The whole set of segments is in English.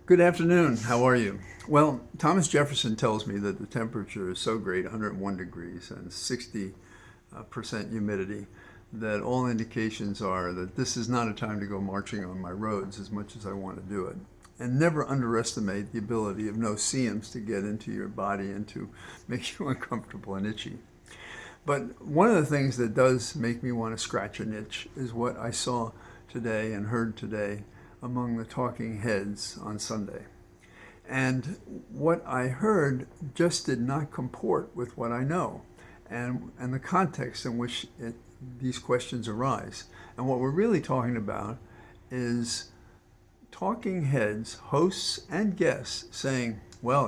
Good afternoon. How are you? Well, Thomas Jefferson tells me that the temperature is so great, 101 degrees and 60% humidity, that all indications are that this is not a time to go marching on my roads as much as I want to do it. And never underestimate the ability of no-see-ums to get into your body and to make you uncomfortable and itchy. But one of the things that does make me want to scratch an itch is what I saw today and heard today among the talking heads on Sunday. And what I heard just did not comport with what I know and the context in which these questions arise. And what we're really talking about is talking heads, hosts and guests saying, well,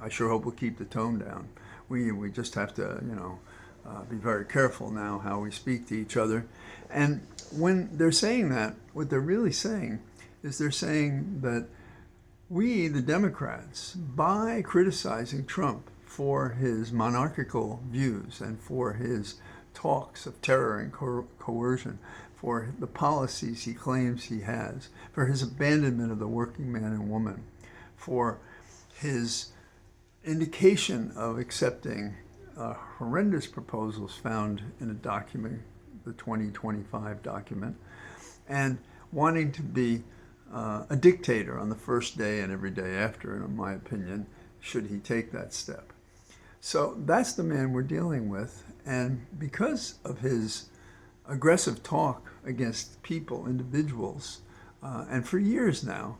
I sure hope we'll keep the tone down. We just have to, be very careful now how we speak to each other. And when they're saying that, what they're really saying is they're saying that we, the Democrats, by criticizing Trump for his monarchical views and for his talks of terror and coercion, for the policies he claims he has, for his abandonment of the working man and woman, for his indication of accepting horrendous proposals found in a document, the 2025 document, and wanting to be a dictator on the first day and every day after, in my opinion, should he take that step. So that's the man we're dealing with. And because of his aggressive talk against people, individuals, and for years now,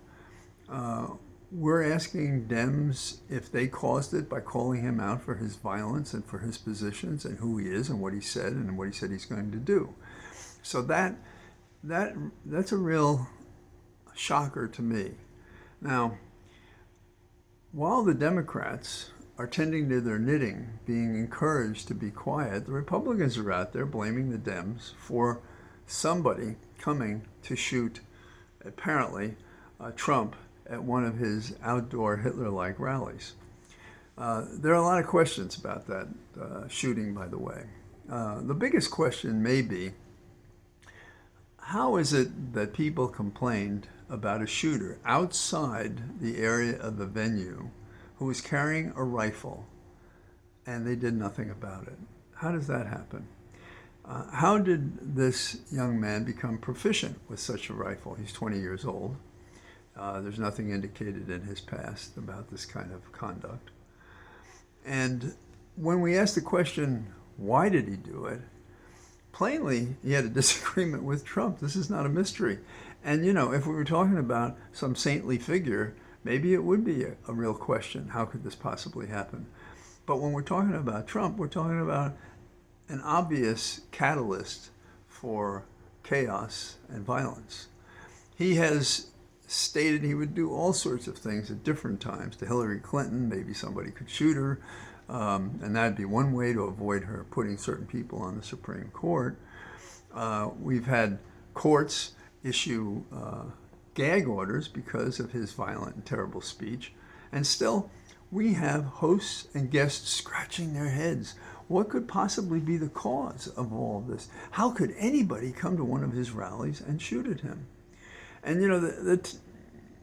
we're asking Dems if they caused it by calling him out for his violence and for his positions and who he is and what he said and what he said he's going to do. So that's a real shocker to me. Now, while the Democrats are tending to their knitting, being encouraged to be quiet, the Republicans are out there blaming the Dems for somebody coming to shoot, apparently, Trump at one of his outdoor Hitler-like rallies. There are a lot of questions about that shooting, by the way. The biggest question may be, how is it that people complained about a shooter outside the area of the venue who was carrying a rifle and they did nothing about it? How does that happen? How did this young man become proficient with such a rifle? He's 20 years old. There's nothing indicated in his past about this kind of conduct. And when we ask the question, why did he do it? Plainly, he had a disagreement with Trump. This is not a mystery. And, if we were talking about some saintly figure, maybe it would be a real question. How could this possibly happen? But when we're talking about Trump, we're talking about an obvious catalyst for chaos and violence. He has stated he would do all sorts of things at different times to Hillary Clinton. Maybe somebody could shoot her. And that'd be one way to avoid her putting certain people on the Supreme Court. We've had courts issue gag orders because of his violent and terrible speech. And still, we have hosts and guests scratching their heads. What could possibly be the cause of all of this? How could anybody come to one of his rallies and shoot at him? And,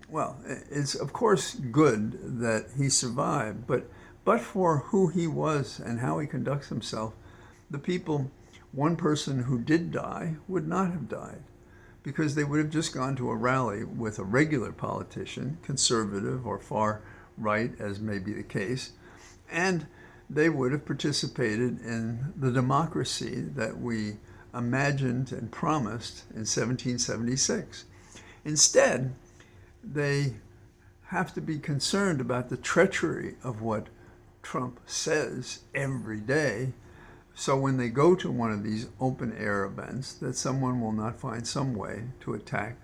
well, it's of course good that he survived, but for who he was and how he conducts himself, the people, one person who did die would not have died because they would have just gone to a rally with a regular politician, conservative or far right, as may be the case, and they would have participated in the democracy that we imagined and promised in 1776. Instead, they have to be concerned about the treachery of what Trump says every day. So when they go to one of these open air events, that someone will not find some way to attack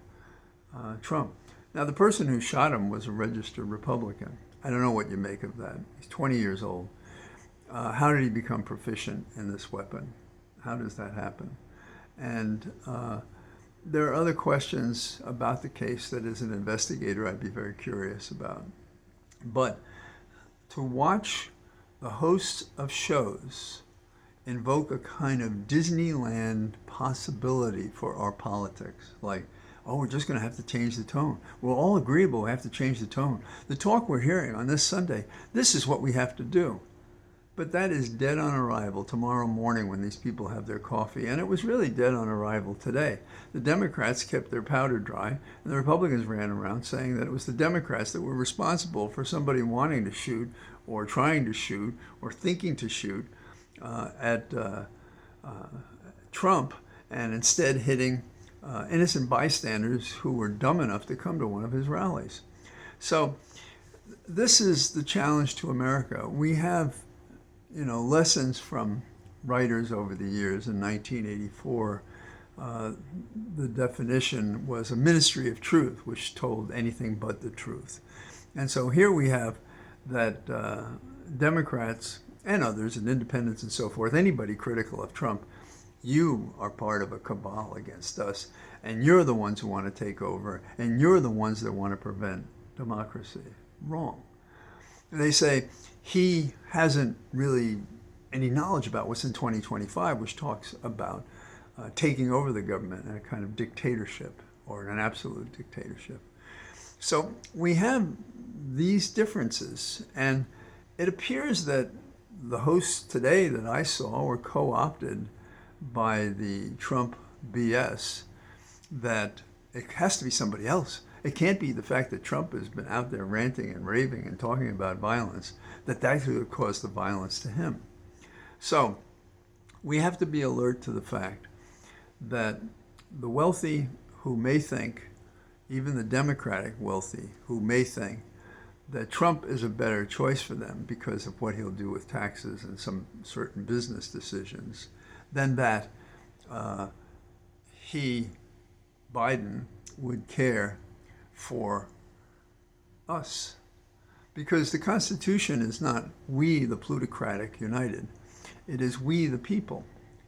Trump. Now, the person who shot him was a registered Republican. I don't know what you make of that. He's 20 years old. How did he become proficient in this weapon? How does that happen? And there are other questions about the case that as an investigator I'd be very curious about. But to watch the hosts of shows invoke a kind of Disneyland possibility for our politics, like, Oh, we're just going to have to change the tone. We're all agreeable. We have to change the tone. The talk we're hearing on this Sunday, this is what we have to do. But that is dead on arrival tomorrow morning when these people have their coffee. And it was really dead on arrival today. The Democrats kept their powder dry, and the Republicans ran around saying that it was the Democrats that were responsible for somebody wanting to shoot or trying to shoot or thinking to shoot at Trump, and instead hitting innocent bystanders who were dumb enough to come to one of his rallies. So this is the challenge to America. We have lessons from writers over the years. In 1984, the definition was a ministry of truth, which told anything but the truth. And so here we have that Democrats and others, and independents and so forth, anybody critical of Trump, you are part of a cabal against us, and you're the ones who want to take over, and you're the ones that want to prevent democracy. Wrong. They say he hasn't really any knowledge about what's in 2025, which talks about taking over the government in a kind of dictatorship or an absolute dictatorship. So we have these differences, and it appears that the hosts today that I saw were co-opted by the Trump BS, that it has to be somebody else. It can't be the fact that Trump has been out there ranting and raving and talking about violence, that could have caused the violence to him. So we have to be alert to the fact that the wealthy who may think, even the Democratic wealthy who may think, that Trump is a better choice for them because of what he'll do with taxes and some certain business decisions, than that Biden, would care for us. Because the Constitution is not we, the plutocratic united. It is we, the people.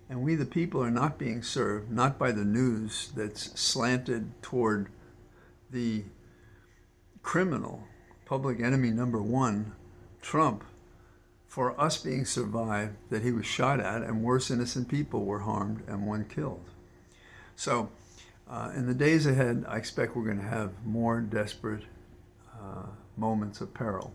And we, the people, are not being served, not by the news that's slanted toward the criminal, public enemy number one, Trump, for us being survived, that he was shot at, and worse, innocent people were harmed and one killed. So in the days ahead, I expect we're going to have more desperate moments of peril.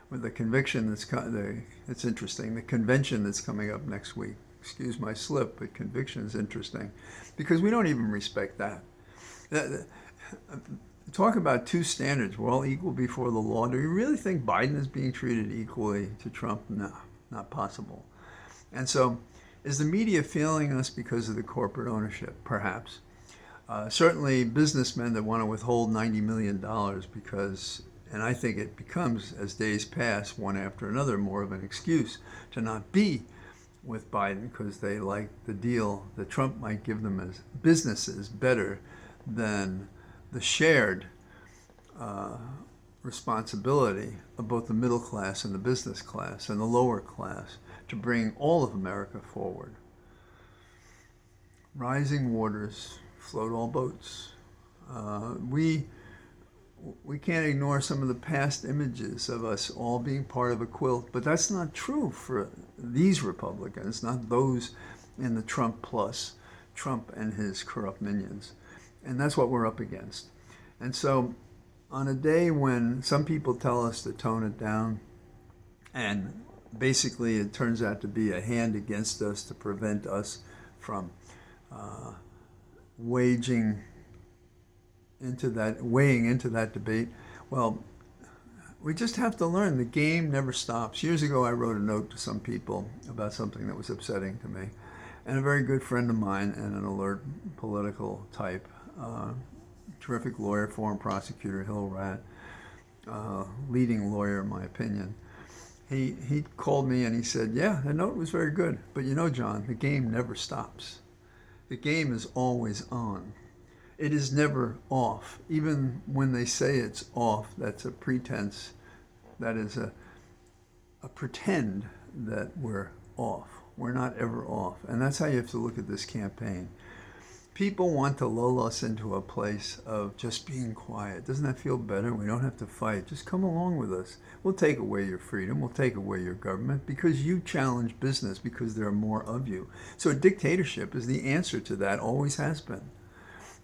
With the conviction it's interesting, the convention that's coming up next week, excuse my slip, but conviction is interesting, because we don't even respect that. Talk about two standards. We're all equal before the law. Do you really think Biden is being treated equally to Trump? No, not possible. And so, is the media failing us because of the corporate ownership? Perhaps. Certainly businessmen that want to withhold $90 million because, and I think it becomes, as days pass, one after another, more of an excuse to not be with Biden because they like the deal that Trump might give them as businesses better than the shared responsibility of both the middle class and the business class and the lower class to bring all of America forward. Rising waters float all boats. We can't ignore some of the past images of us all being part of a quilt, but that's not true for these Republicans, not those in the Trump plus, Trump and his corrupt minions. And that's what we're up against. And so on a day when some people tell us to tone it down, and basically it turns out to be a hand against us to prevent us from weighing into that debate, well, we just have to learn the game never stops. Years ago, I wrote a note to some people about something that was upsetting to me. And a very good friend of mine and an alert political type, terrific lawyer, former prosecutor, Hill Rat, leading lawyer in my opinion, he called me and he said, yeah, the note was very good, but you know, John, the game never stops. The game is always on. It is never off. Even when they say it's off, that's a pretense. That is a pretend that we're off. We're not ever off. And that's how you have to look at this campaign. People want to lull us into a place of just being quiet. Doesn't that feel better? We don't have to fight. Just come along with us. We'll take away your freedom. We'll take away your government because you challenge business because there are more of you. So a dictatorship is the answer to that, always has been.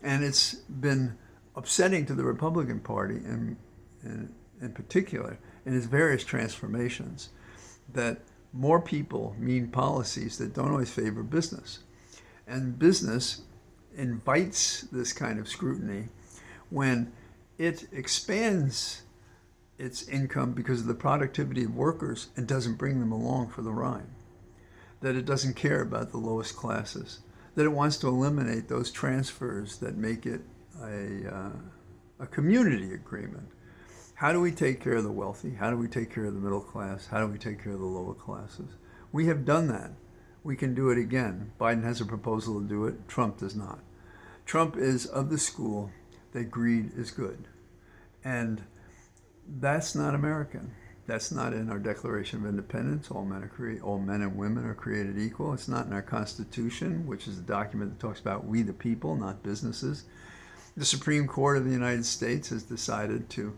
And it's been upsetting to the Republican Party in particular in its various transformations that more people mean policies that don't always favor business. And business invites this kind of scrutiny when it expands its income because of the productivity of workers and doesn't bring them along for the ride. That it doesn't care about the lowest classes. That it wants to eliminate those transfers that make it a community agreement. How do we take care of the wealthy? How do we take care of the middle class? How do we take care of the lower classes? We have done that. We can do it again. Biden has a proposal to do it. Trump does not. Trump is of the school that greed is good. And that's not American. That's not in our Declaration of Independence. All men and women are created equal. It's not in our Constitution, which is a document that talks about we the people, not businesses. The Supreme Court of the United States has decided to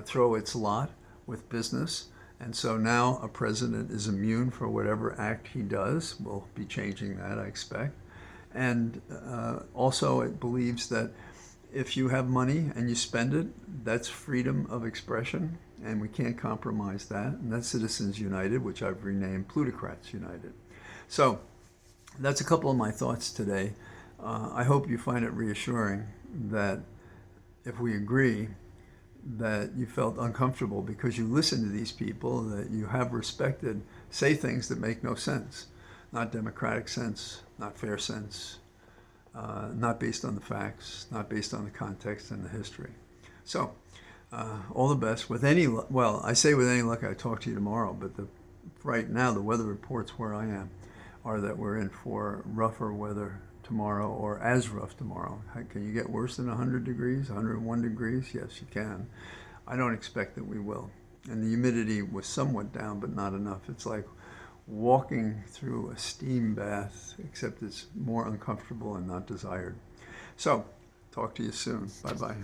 throw its lot with business. And so now a president is immune for whatever act he does. We'll be changing that, I expect. And also it believes that if you have money and you spend it, that's freedom of expression, and we can't compromise that. And that's Citizens United, which I've renamed Plutocrats United. So that's a couple of my thoughts today. I hope you find it reassuring that if we agree that you felt uncomfortable because you listen to these people that you have respected say things that make no sense, not democratic sense, not fair sense, not based on the facts, not based on the context and the history. So all the best. With any well, I say with any luck, I talk to you tomorrow, but right now the weather reports where I am are that we're in for rougher weather tomorrow, or as rough tomorrow. Can you get worse than 100 degrees, 101 degrees? Yes, you can. I don't expect that we will. And the humidity was somewhat down, but not enough. It's like walking through a steam bath, except it's more uncomfortable and not desired. So, talk to you soon. Bye-bye.